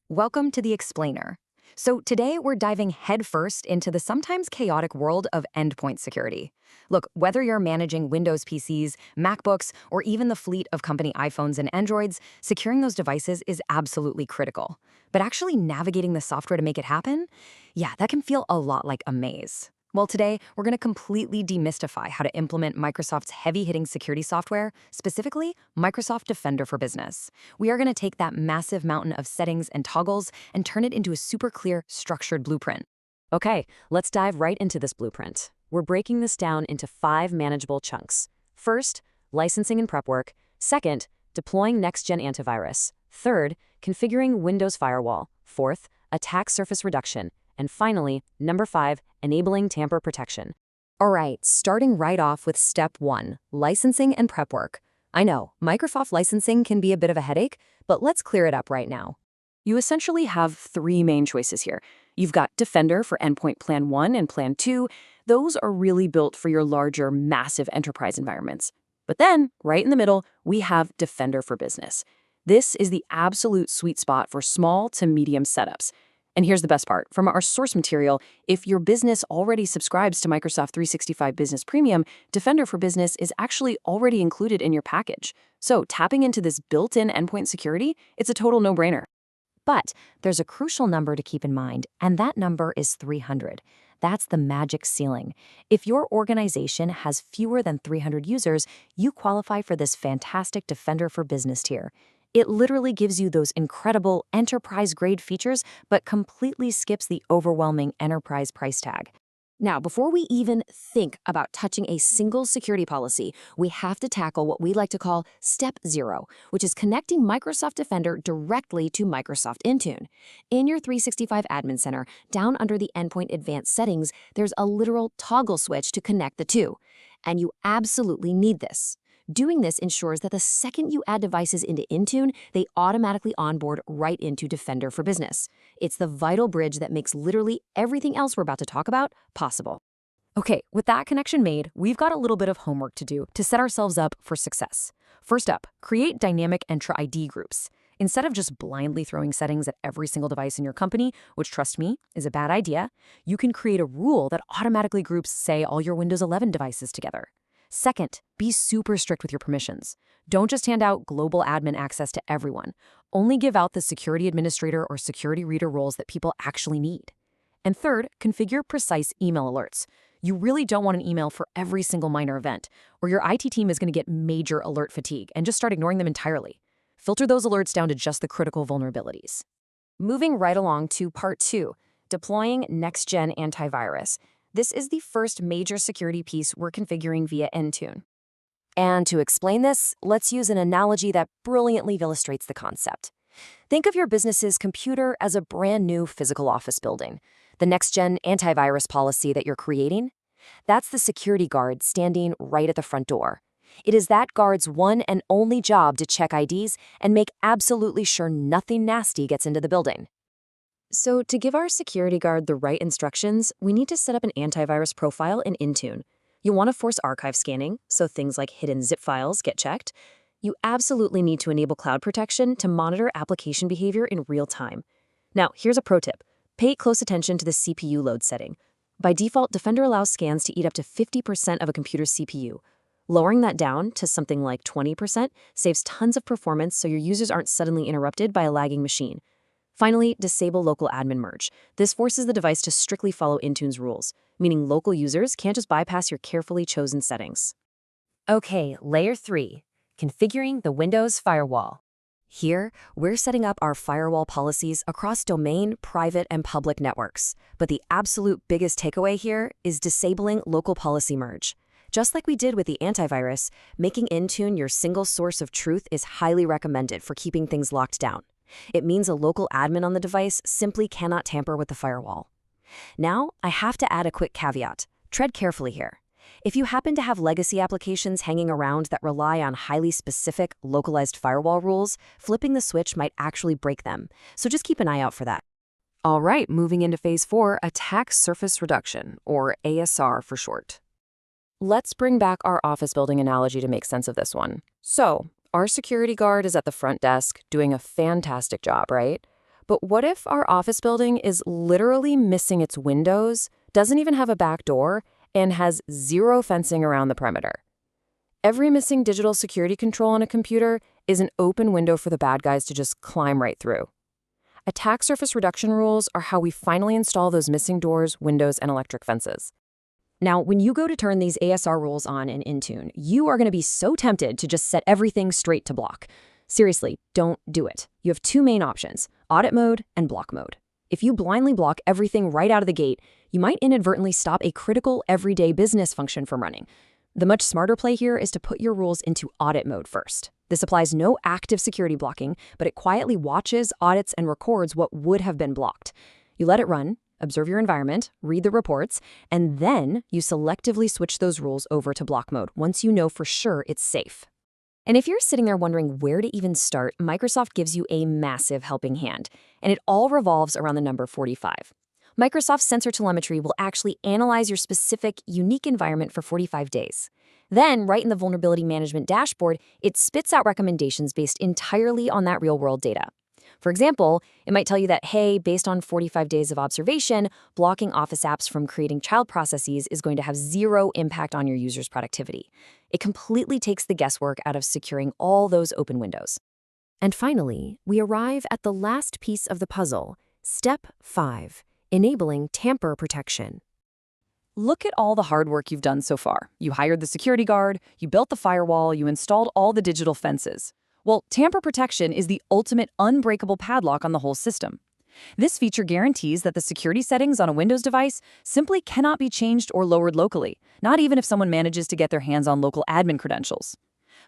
Welcome to The Explainer. So today we're diving headfirst into the sometimes chaotic world of endpoint security. Look, whether you're managing Windows PCs, MacBooks, or even the fleet of company iPhones and Androids, securing those devices is absolutely critical. But actually navigating the software to make it happen? Yeah, that can feel a lot like a maze. Well, today, we're going to completely demystify how to implement Microsoft's heavy-hitting security software, specifically Microsoft Defender for Business. We are going to take that massive mountain of settings and toggles and turn it into a super clear, structured blueprint. Okay, let's dive right into this blueprint. We're breaking this down into 5 manageable chunks. First, licensing and prep work. Second, deploying next-gen antivirus. Third, configuring Windows Firewall. Fourth, attack surface reduction. And finally, number 5, enabling tamper protection. All right, starting right off with step 1, licensing and prep work. I know, Microsoft licensing can be a bit of a headache, but let's clear it up right now. You essentially have 3 main choices here. You've got Defender for Endpoint Plan 1 and Plan 2. Those are really built for your larger, massive enterprise environments. But then, right in the middle, we have Defender for Business. This is the absolute sweet spot for small to medium setups. And here's the best part. From our source material, if your business already subscribes to Microsoft 365 Business Premium, Defender for Business is actually already included in your package. So tapping into this built-in endpoint security, it's a total no-brainer. But there's a crucial number to keep in mind, and that number is 300. That's the magic ceiling. If your organization has fewer than 300 users, you qualify for this fantastic Defender for Business tier. It literally gives you those incredible enterprise-grade features, but completely skips the overwhelming enterprise price tag. Now, before we even think about touching a single security policy, we have to tackle what we like to call Step 0, which is connecting Microsoft Defender directly to Microsoft Intune. In your 365 Admin Center, down under the Endpoint Advanced Settings, there's a literal toggle switch to connect the two. And you absolutely need this. Doing this ensures that the second you add devices into Intune, they automatically onboard right into Defender for Business. It's the vital bridge that makes literally everything else we're about to talk about possible. Okay, with that connection made, we've got a little bit of homework to do to set ourselves up for success. First up, create dynamic Entra ID groups. Instead of just blindly throwing settings at every single device in your company, which, trust me, is a bad idea, you can create a rule that automatically groups, say, all your Windows 11 devices together. Second, be super strict with your permissions. Don't just hand out global admin access to everyone. Only give out the security administrator or security reader roles that people actually need. And third, configure precise email alerts. You really don't want an email for every single minor event, or your IT team is going to get major alert fatigue and just start ignoring them entirely. Filter those alerts down to just the critical vulnerabilities. Moving right along to part 2, deploying next-gen antivirus. This is the first major security piece we're configuring via Intune. And to explain this, let's use an analogy that brilliantly illustrates the concept. Think of your business's computer as a brand new physical office building. The next-gen antivirus policy that you're creating? That's the security guard standing right at the front door. It is that guard's one and only job to check IDs and make absolutely sure nothing nasty gets into the building. So to give our security guard the right instructions, we need to set up an antivirus profile in Intune. You want to force archive scanning, so things like hidden zip files get checked. You absolutely need to enable cloud protection to monitor application behavior in real time. Now, here's a pro tip. Pay close attention to the CPU load setting. By default, Defender allows scans to eat up to 50% of a computer's CPU. Lowering that down to something like 20% saves tons of performance so your users aren't suddenly interrupted by a lagging machine. Finally, disable local admin merge. This forces the device to strictly follow Intune's rules, meaning local users can't just bypass your carefully chosen settings. Okay, layer 3, configuring the Windows firewall. Here, we're setting up our firewall policies across domain, private, and public networks. But the absolute biggest takeaway here is disabling local policy merge. Just like we did with the antivirus, making Intune your single source of truth is highly recommended for keeping things locked down. It means a local admin on the device simply cannot tamper with the firewall. Now, I have to add a quick caveat. Tread carefully here. If you happen to have legacy applications hanging around that rely on highly specific, localized firewall rules, flipping the switch might actually break them, so just keep an eye out for that. All right, moving into Phase 4, Attack Surface Reduction, or ASR for short. Let's bring back our office building analogy to make sense of this one. So, our security guard is at the front desk doing a fantastic job, right? But what if our office building is literally missing its windows, doesn't even have a back door, and has zero fencing around the perimeter? Every missing digital security control on a computer is an open window for the bad guys to just climb right through. Attack surface reduction rules are how we finally install those missing doors, windows, and electric fences. Now, when you go to turn these ASR rules on in Intune, you are going to be so tempted to just set everything straight to block. Seriously, don't do it. You have two main options, audit mode and block mode. If you blindly block everything right out of the gate, you might inadvertently stop a critical everyday business function from running. The much smarter play here is to put your rules into audit mode first. This applies no active security blocking, but it quietly watches, audits, and records what would have been blocked. You let it run, observe your environment, read the reports, and then you selectively switch those rules over to block mode once you know for sure it's safe. And if you're sitting there wondering where to even start, Microsoft gives you a massive helping hand, and it all revolves around the number 45. Microsoft Sensor Telemetry will actually analyze your specific, unique environment for 45 days. Then, right in the Vulnerability Management dashboard, it spits out recommendations based entirely on that real-world data. For example, it might tell you that, hey, based on 45 days of observation, blocking Office apps from creating child processes is going to have zero impact on your users' productivity. It completely takes the guesswork out of securing all those open windows. And finally, we arrive at the last piece of the puzzle, Step 5, enabling tamper protection. Look at all the hard work you've done so far. You hired the security guard, you built the firewall, you installed all the digital fences. Well, tamper protection is the ultimate unbreakable padlock on the whole system. This feature guarantees that the security settings on a Windows device simply cannot be changed or lowered locally, not even if someone manages to get their hands on local admin credentials.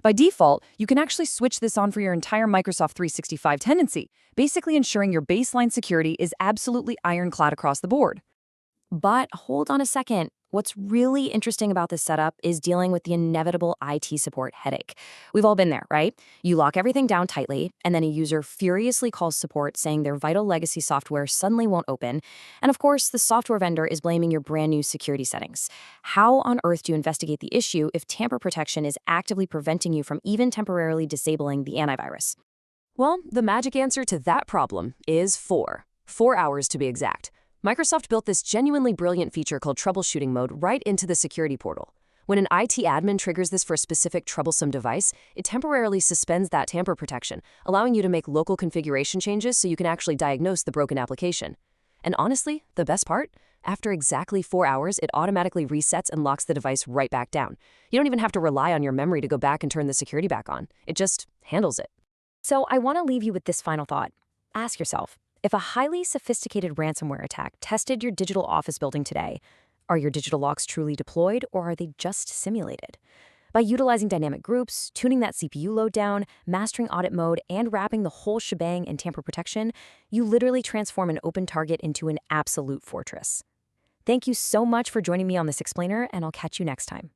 By default, you can actually switch this on for your entire Microsoft 365 tenancy, basically ensuring your baseline security is absolutely ironclad across the board. But hold on a second. What's really interesting about this setup is dealing with the inevitable IT support headache. We've all been there, right? You lock everything down tightly, and then a user furiously calls support saying their vital legacy software suddenly won't open. And of course, the software vendor is blaming your brand new security settings. How on earth do you investigate the issue if tamper protection is actively preventing you from even temporarily disabling the antivirus? Well, the magic answer to that problem is 4 hours to be exact. Microsoft built this genuinely brilliant feature called troubleshooting mode right into the security portal. When an IT admin triggers this for a specific troublesome device, it temporarily suspends that tamper protection, allowing you to make local configuration changes so you can actually diagnose the broken application. And honestly, the best part? After exactly 4 hours, it automatically resets and locks the device right back down. You don't even have to rely on your memory to go back and turn the security back on. It just handles it. So I want to leave you with this final thought. Ask yourself, if a highly sophisticated ransomware attack tested your digital office building today, are your digital locks truly deployed or are they just simulated? By utilizing dynamic groups, tuning that CPU load down, mastering audit mode, and wrapping the whole shebang in tamper protection, you literally transform an open target into an absolute fortress. Thank you so much for joining me on this explainer, and I'll catch you next time.